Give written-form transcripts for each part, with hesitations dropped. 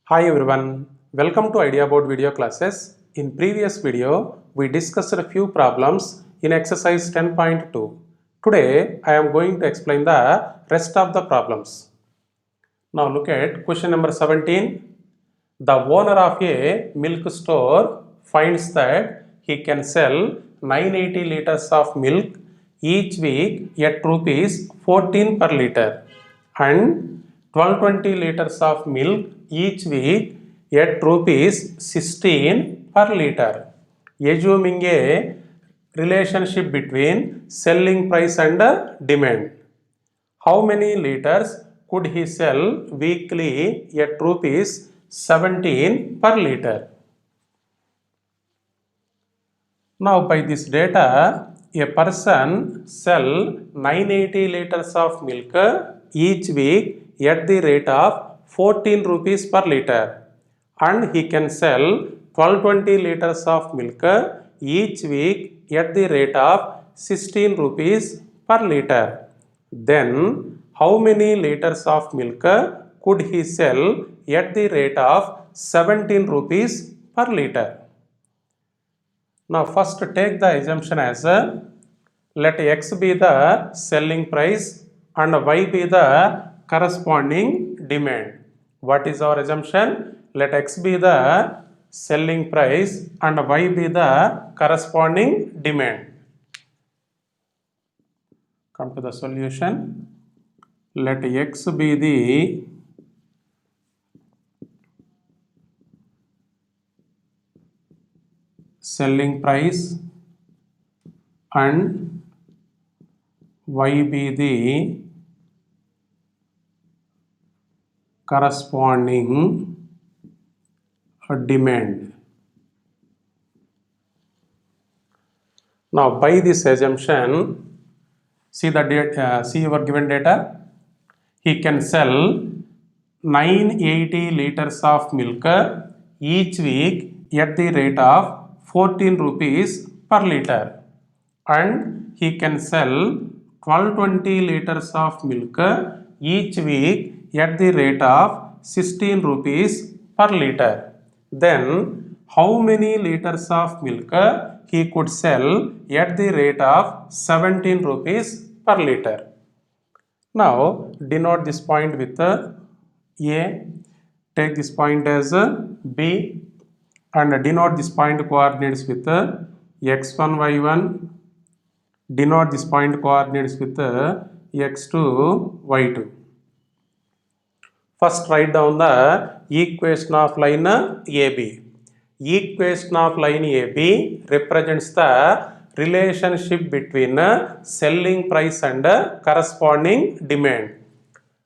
Hi everyone, welcome to Idea Board video classes. In previous video, we discussed a few problems in exercise 10.2. Today, I am going to explain the rest of the problems. Now look at question number 17. The owner of a milk store finds that he can sell 980 liters of milk each week at rupees 14 per liter and 1220 liters of milk each week at rupees 16 per liter, assuming a relationship between selling price and demand. How many liters could he sell weekly at rupees 17 per liter? Now by this data, a person sell 980 liters of milk each week at the rate of 14 rupees per liter and he can sell 1220 liters of milk each week at the rate of 16 rupees per liter. Then how many liters of milk could he sell at the rate of 17 rupees per liter? Now first take the assumption as let x be the selling price and y be the corresponding demand. What is our assumption? Let x be the selling price and y be the corresponding demand. Come to the solution. Let x be the selling price and y be the corresponding demand. Now by this assumption, see your given data. He can sell 980 liters of milk each week at the rate of 14 rupees per liter and he can sell 1220 liters of milk each week at the rate of 16 rupees per liter. Then how many liters of milk he could sell at the rate of 17 rupees per liter? Now denote this point with A, take this point as B and denote this point coordinates with x1, y1, denote this point coordinates with x2, y2. First write down the equation of line AB. Equation of line AB represents the relationship between selling price and corresponding demand.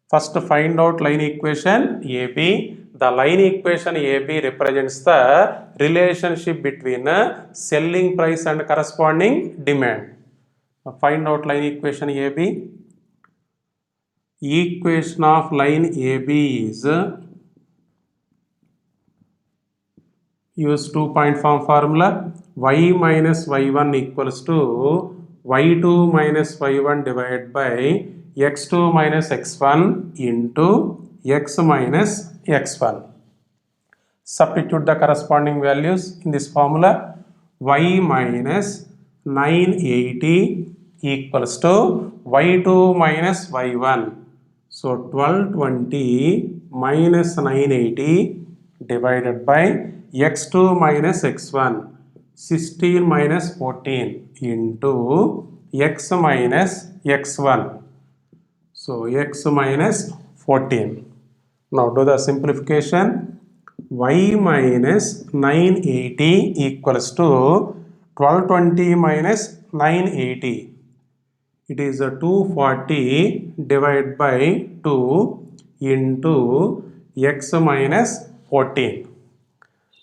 First find out line equation AB. The line equation AB represents the relationship between selling price and corresponding demand. Find out line equation AB. Equation of line AB is use 2-point form formula. Y minus y1 equals to y2 minus y1 divided by x2 minus x1 into x minus x1. Substitute the corresponding values in this formula. Y minus 980 equals to y2 minus y1. So 1220 minus 980 divided by x2 minus x1, 16 minus 14 into x minus x1. So x minus 14. Now do the simplification. Y minus 980 equals to 1220 minus 980. It is a 240 divided by 2 into x minus 14.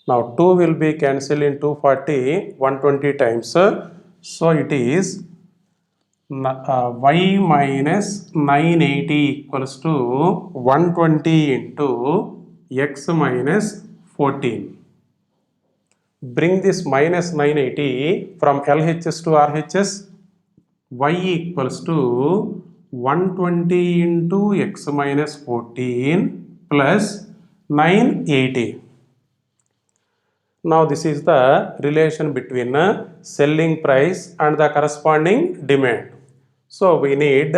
Now 2 will be cancelled in 240 120 times. So it is y minus 980 equals to 120 into x minus 14. Bring this minus 980 from LHS to RHS. Y equals to 120 into x minus 14 plus 980. Now this is the relation between selling price and the corresponding demand. So we need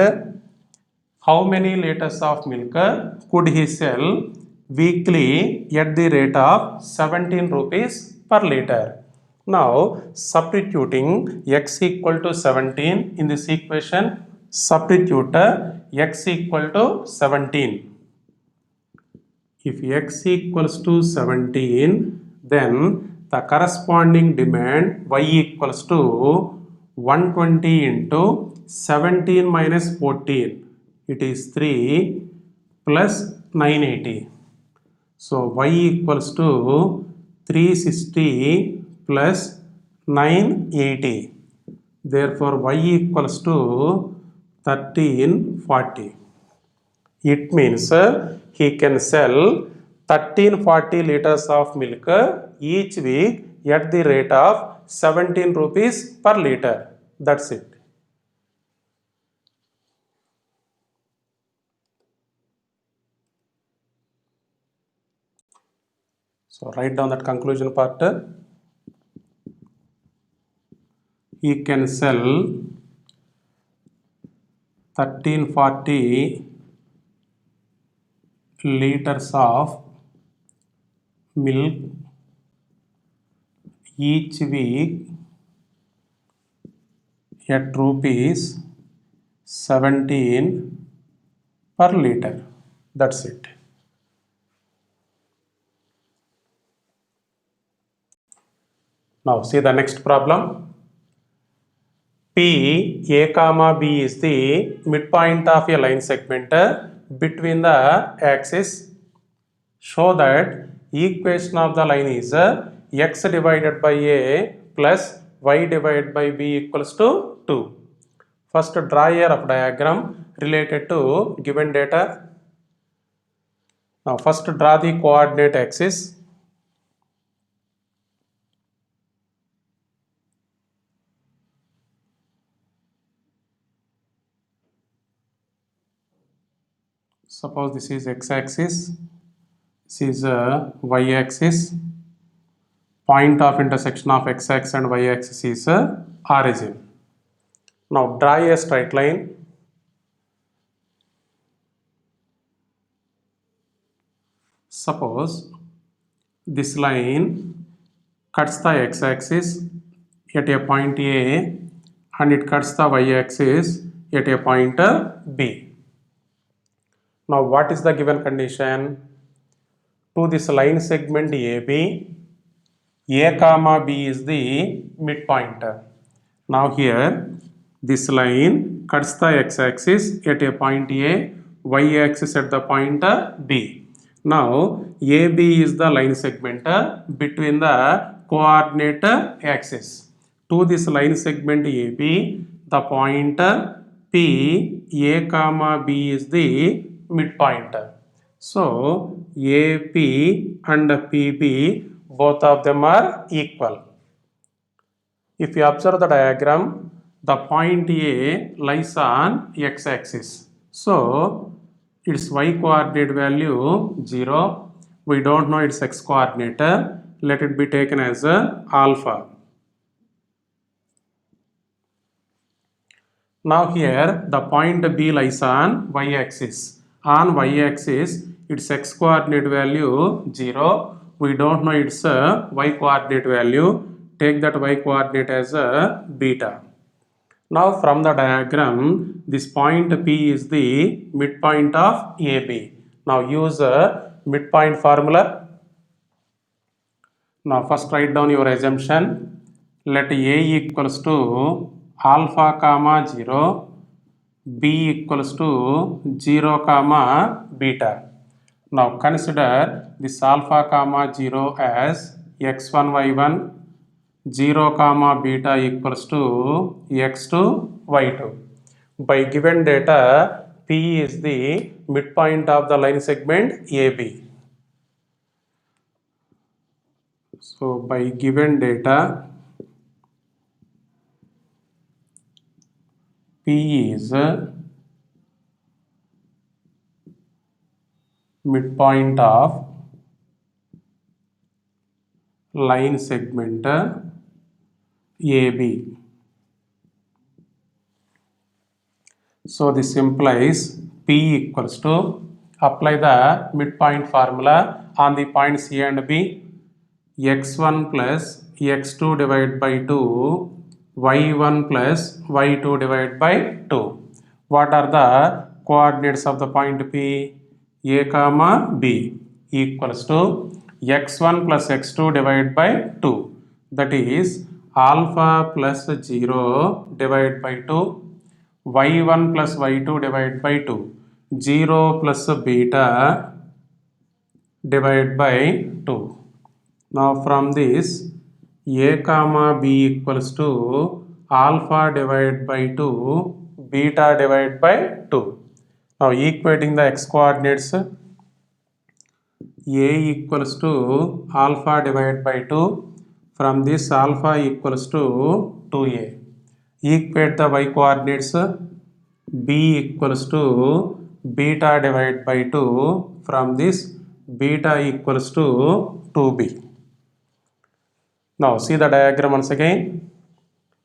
how many liters of milk could he sell weekly at the rate of 17 rupees per liter. Now substituting x equal to 17 in this equation, substitute x equal to 17. If x equals to 17, then the corresponding demand y equals to 120 into 17 minus 14. It is 3 plus 980. So y equals to 360 plus 980. Therefore y equals to 1340. It means he can sell 1340 liters of milk each week at the rate of 17 rupees per liter. That's it. So write down that conclusion part. He can sell 1340 liters of milk each week at rupees 17 per liter. That's it. Now see the next problem. P, A comma B is the midpoint of a line segment between the axis. Show that equation of the line is x divided by A plus y divided by B equals to 2. First draw a rough diagram related to given data. Now first draw the coordinate axis. Suppose this is x-axis, this is y-axis. Point of intersection of x-axis and y-axis is origin. Now draw a straight line. Suppose this line cuts the x-axis at a point A and it cuts the y-axis at a point B. Now what is the given condition? To this line segment AB, A comma B is the midpoint. Now here this line cuts the x-axis at a point A, y-axis at the point B. Now AB is the line segment between the coordinate axis. To this line segment AB, the point P, A comma B is the midpoint. So AP and PB, both of them are equal. If you observe the diagram, the point A lies on x-axis. So its y coordinate value 0. We don't know its x coordinate. Let it be taken as alpha. Now here the point B lies on y-axis. On y-axis its x coordinate value 0. We don't know its y coordinate value. Take that y coordinate as beta. Now from the diagram, this point P is the midpoint of AB. Now use a midpoint formula. Now first write down your assumption. Let A equals to alpha comma 0, B equals to 0 comma beta. Now consider this alpha comma 0 as x1 y1, 0 comma beta equals to x2 y2. By given data, P is the midpoint of the line segment AB. So by given data, P is midpoint of line segment AB. So this implies P equals to, apply the midpoint formula on the points A and B, x1 plus x2 divided by 2, y1 plus y2 divided by 2. What are the coordinates of the point P? A comma B equals to x1 plus x2 divided by 2. That is alpha plus 0 divided by 2, y1 plus y2 divided by 2, 0 plus beta divided by 2. Now from this, a comma b equals to alpha divided by 2, beta divided by 2. Now equating the x coordinates, a equals to alpha divided by 2. From this, alpha equals to 2a. Equate the y coordinates, b equals to beta divided by 2. From this, beta equals to 2b. Now see the diagram once again.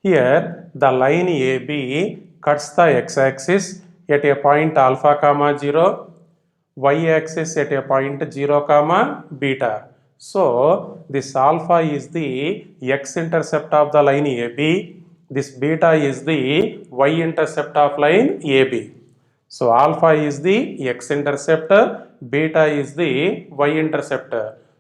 Here the line AB cuts the x-axis at a point alpha comma 0, y-axis at a point 0 comma beta. So this alpha is the x-intercept of the line AB. This beta is the y-intercept of line AB. So alpha is the x-intercept, beta is the y-intercept.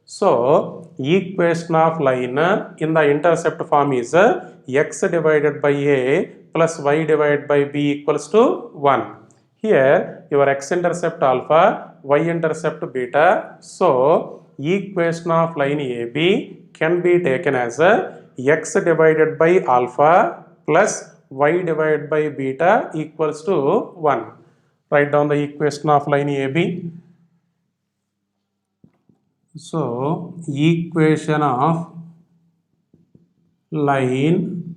So equation of line in the intercept form is x divided by a plus y divided by b equals to 1. Here your x-intercept alpha, y-intercept beta. So equation of line AB can be taken as x divided by alpha plus y divided by beta equals to 1. Write down the equation of line AB. So equation of line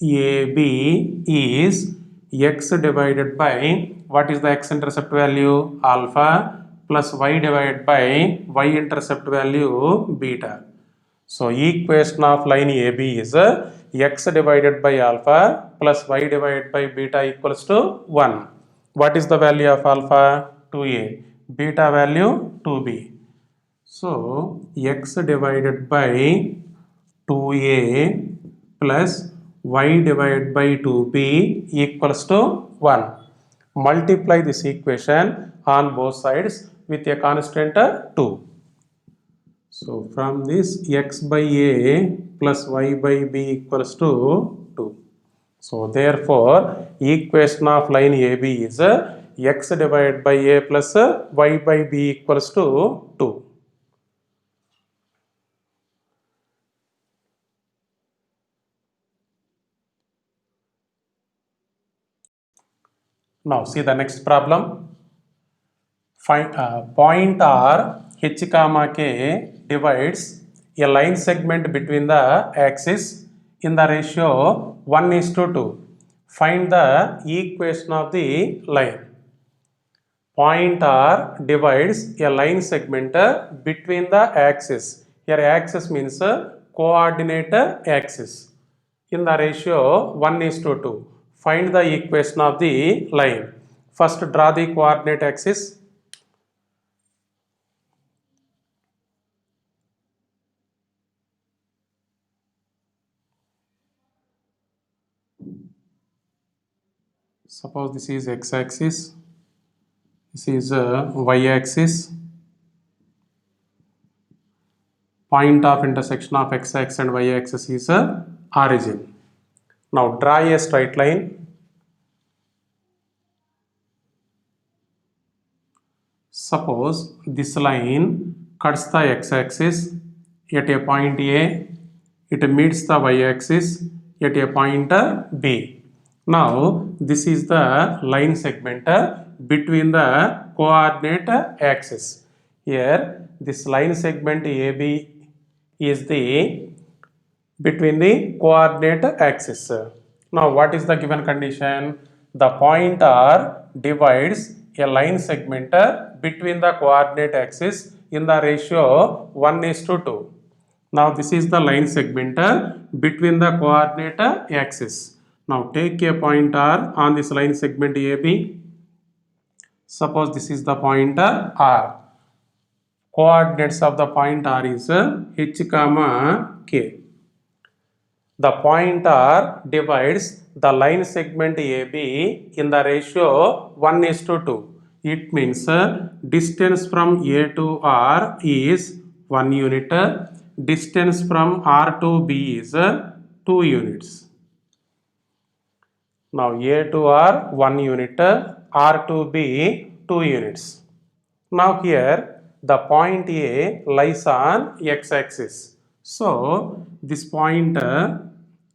AB is x divided by, what is the x-intercept value? Alpha plus y divided by y-intercept value beta. So equation of line AB is x divided by alpha plus y divided by beta equals to 1. What is the value of alpha? 2a. Beta value 2b. So x divided by 2a plus y divided by 2b equals to 1. Multiply this equation on both sides with a constant 2. So from this, x by a plus y by b equals to 2. So therefore, equation of line AB is x divided by a plus y by b equals to 2. Now see the next problem. Find point R h comma k divides a line segment between the axis in the ratio 1:2. Find the equation of the line. Point R divides a line segment between the axis. Here axis means coordinate axis in the ratio 1:2. Find the equation of the line. First draw the coordinate axis. Suppose this is x-axis, this is y-axis. Point of intersection of x-axis and y-axis is origin. Now draw a straight line. Suppose this line cuts the x-axis at a point A, it meets the y-axis at a point B. Now this is the line segment between the coordinate axis. Here this line segment AB is the between the coordinate axis. Now what is the given condition? The point R divides a line segment between the coordinate axis in the ratio 1:2. Now this is the line segment between the coordinate axis. Now take a point R on this line segment AB. Suppose this is the point R. Coordinates of the point R is H comma K. The point R divides the line segment AB in the ratio 1:2. It means distance from A to R is 1 unit. Distance from R to B is 2 units. Now A to R 1 unit, R to B 2 units. Now here the point A lies on x-axis. So this point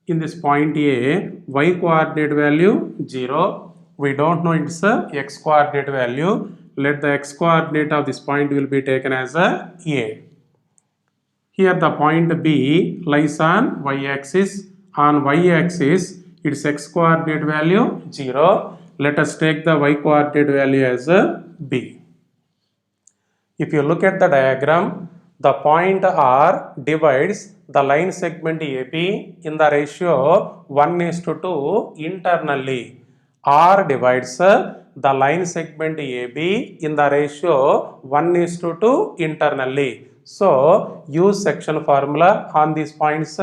in this point A, y coordinate value 0. We don't know its x coordinate value. Let the x coordinate of this point will be taken as a. Here the point B lies on y-axis. On y-axis its x coordinate value 0. Let us take the y coordinate value as B. If you look at the diagram, the point R divides the line segment AB in the ratio 1:2 internally. R divides the line segment AB in the ratio 1:2 internally. So use section formula on these points.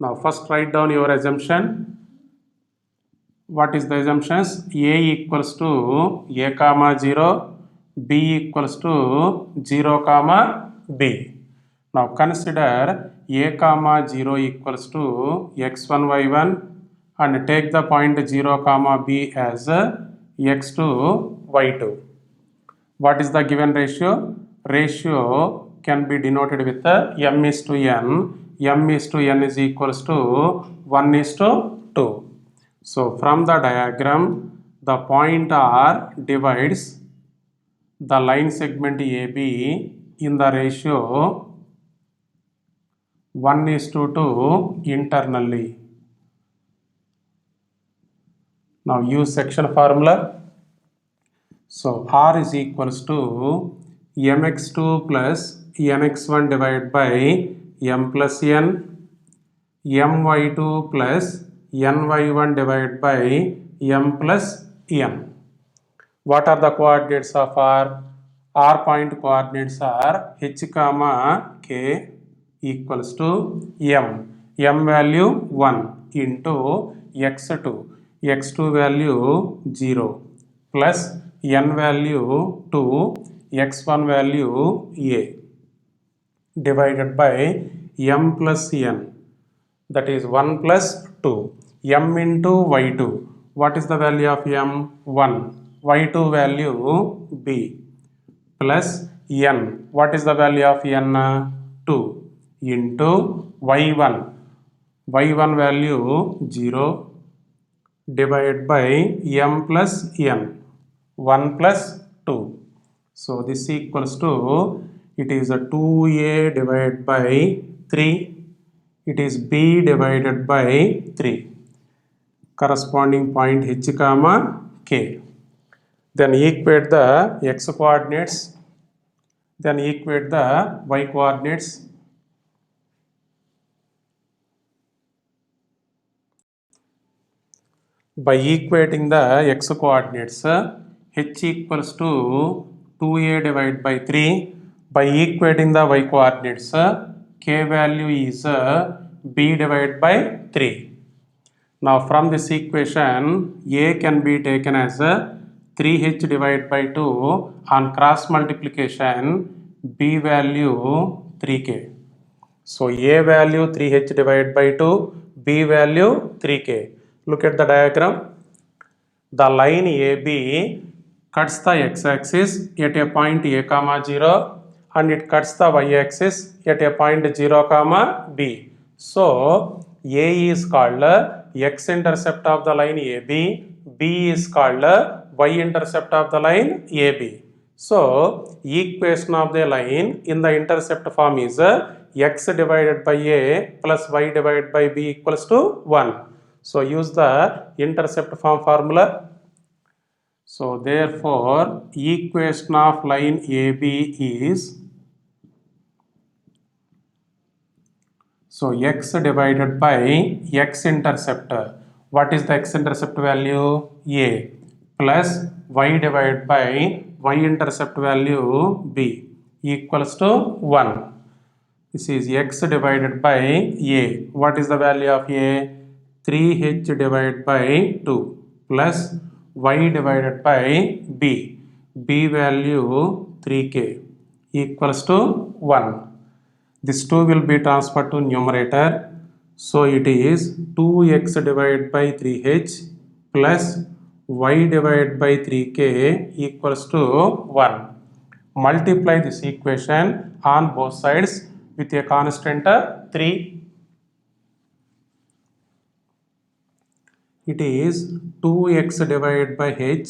Now first write down your assumption. What is the assumptions? A equals to A comma 0. B equals to 0 comma B. Now consider A comma 0 equals to x1 y1 and take the point 0 comma B as x2 y2. What is the given ratio? Ratio can be denoted with m:n. M:n is equals to 1:2. So from the diagram, the point R divides the line segment AB in the ratio 1:2 internally. Now use section formula. So R is equals to mx2 plus nx1 divided by m plus n, my2 plus ny1 divided by m plus n. What are the coordinates of R? R point coordinates are h comma k equals to m. M value 1 into x2. x2 value 0 plus n value 2, x1 value a divided by m plus n, that is 1 plus 2. M into y2. What is the value of m? 1. y2 value b plus n. What is the value of n? 2 into y1. y1 value 0 divided by m plus n. 1 plus 2. So this equals to, it is a 2a divided by 3. It is b divided by 3. Corresponding point h comma k. Then equate the x coordinates. Then equate the y coordinates. By equating the x coordinates, h equals to 2a divided by 3. By equating the y coordinates, k value is b divided by 3. Now from this equation, a can be taken as 3h divided by 2. On cross multiplication, b value 3k. So a value 3h divided by 2, b value 3k. Look at the diagram. The line AB cuts the x-axis at a point a comma 0 and it cuts the y-axis at a point 0 comma b. So A is called x-intercept of the line AB, B is called y-intercept of the line AB. So equation of the line in the intercept form is x divided by A plus y divided by B equals to 1. So use the intercept form formula. So therefore equation of line AB is So x divided by x intercept. What is the x intercept value? A plus y divided by y intercept value b equals to 1. This is x divided by a. What is the value of a? 3h divided by 2 plus y divided by b. b value 3k equals to 1. This 2 will be transferred to numerator. So it is 2x divided by 3h plus y divided by 3k equals to 1. Multiply this equation on both sides with a constant 3. It is 2x divided by h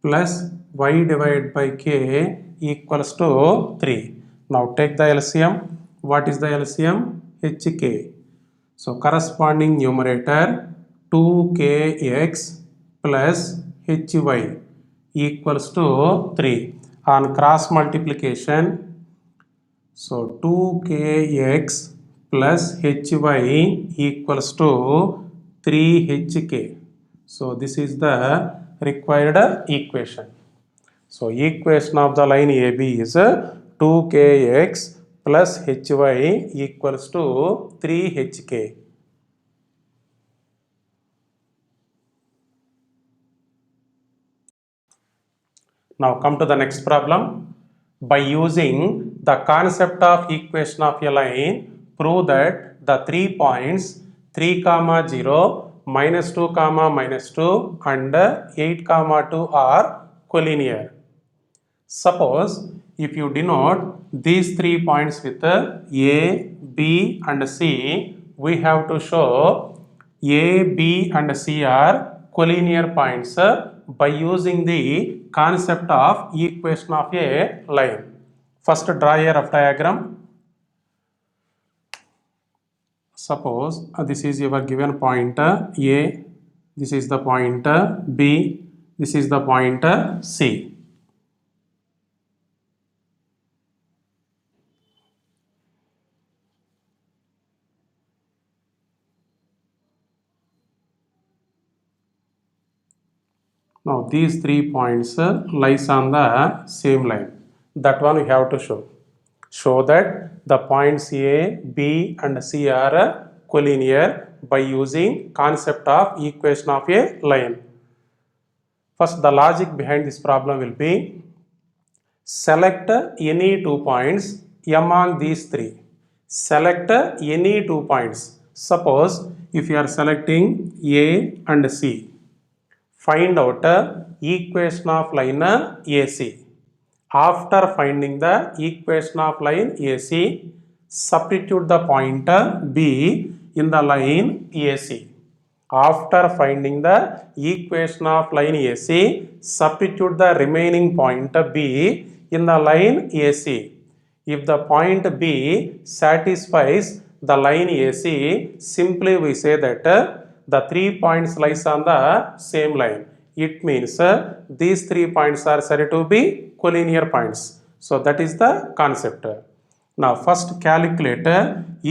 plus y divided by k equals to 3. Now take the LCM. What is the LCM? hk. So corresponding numerator 2kx plus hy equals to 3. On cross multiplication, so 2kx plus hy equals to 3hk. So this is the required equation. So equation of the line AB is 2kx plus hy equals to 3hk. Now come to the next problem. By using the concept of equation of a line, prove that the 3 points 3, 0, -2, -2 and 8, 2 are collinear. Suppose if you denote these 3 points with A, B and C, we have to show A, B and C are collinear points by using the concept of equation of a line. First draw a rough diagram. Suppose this is your given point A, this is the point B, this is the point C. Now these 3 points lies on the same line. That one we have to show. Show that the points A, B and C are collinear by using concept of equation of a line. First, the logic behind this problem will be select any 2 points among these 3. Select any 2 points. Suppose if you are selecting A and C, find out equation of line AC. After finding the equation of line AC, substitute the point B in the line AC. After finding the equation of line AC, substitute the remaining point B in the line AC. If the point B satisfies the line AC, simply we say that the 3 points lies on the same line. It means these 3 points are said to be collinear points. So that is the concept. Now first calculate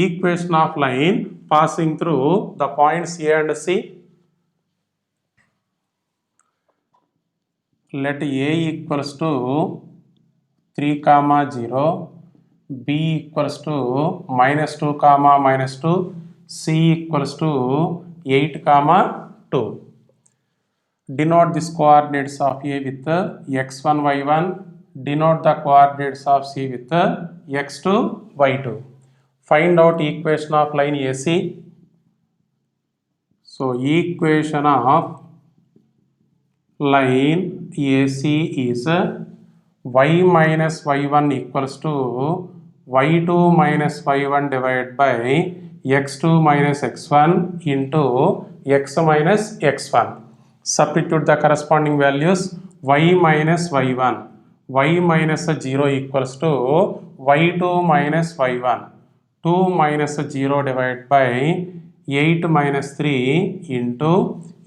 equation of line passing through the points A and C. Let A equals to 3, 0, B equals to -2, -2, C equals to 8, 2. Denote these coordinates of A with x1, y1. Denote the coordinates of C with x2, y2. Find out equation of line AC. So equation of line AC is y minus y1 equals to y2 minus y1 divided by x2 minus x1 into x minus x1. Substitute the corresponding values. Y minus y1, y minus 0 equals to y2 minus y1. 2 minus 0 divided by 8 minus 3 into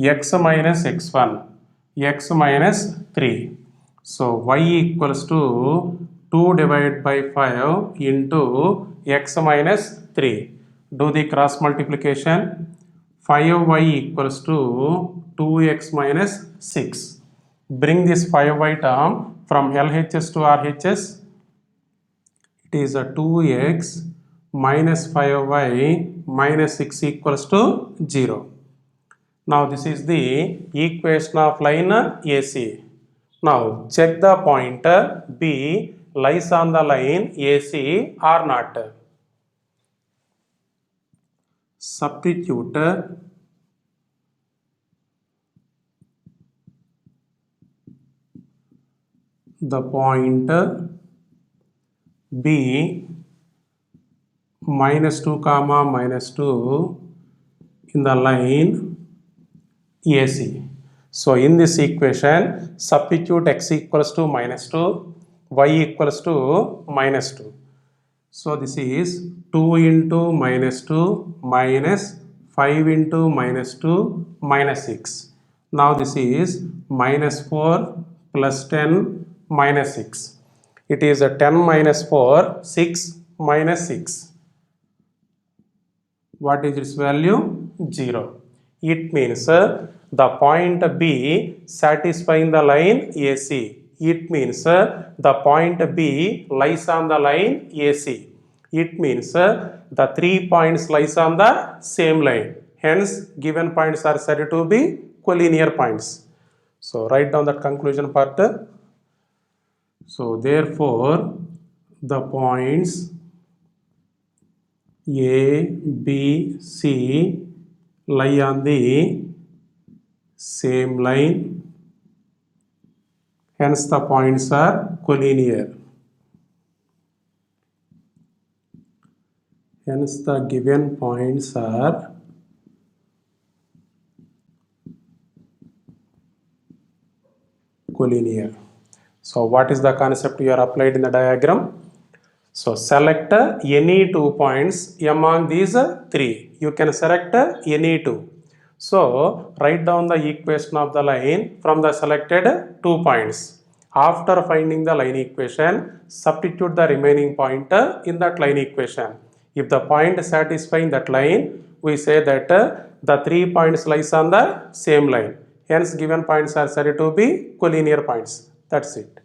x minus x1, x minus 3. So y equals to 2 divided by 5 into x minus 3. Do the cross multiplication. 5y equals to 2x minus 6. Bring this 5y term from LHS to RHS. It is a 2x minus 5y minus 6 equals to 0. Now this is the equation of line AC. Now check the point B lies on the line AC or not. Substitute the point B minus 2 comma minus 2 in the line AC. So in this equation, substitute x equals to minus 2, y equals to minus 2. So this is 2 into minus 2 minus 5 into minus 2 minus 6. Now this is minus 4 plus 10 minus 6. It is a 10 minus 4, 6 minus 6. What is its value? 0. It means the point B satisfying the line AC. It means the point B lies on the line AC. It means the 3 points lies on the same line. Hence, given points are said to be collinear points. So, write down that conclusion part. So, therefore, the points A, B, C lie on the same line. Hence, the points are collinear. Hence, the given points are collinear. So, what is the concept you are applied in the diagram? So, select any 2 points among these 3. You can select any 2. So, write down the equation of the line from the selected 2 points. After finding the line equation, substitute the remaining point in that line equation. If the point satisfying that line, we say that the 3 points lies on the same line. Hence, given points are said to be collinear points. That's it.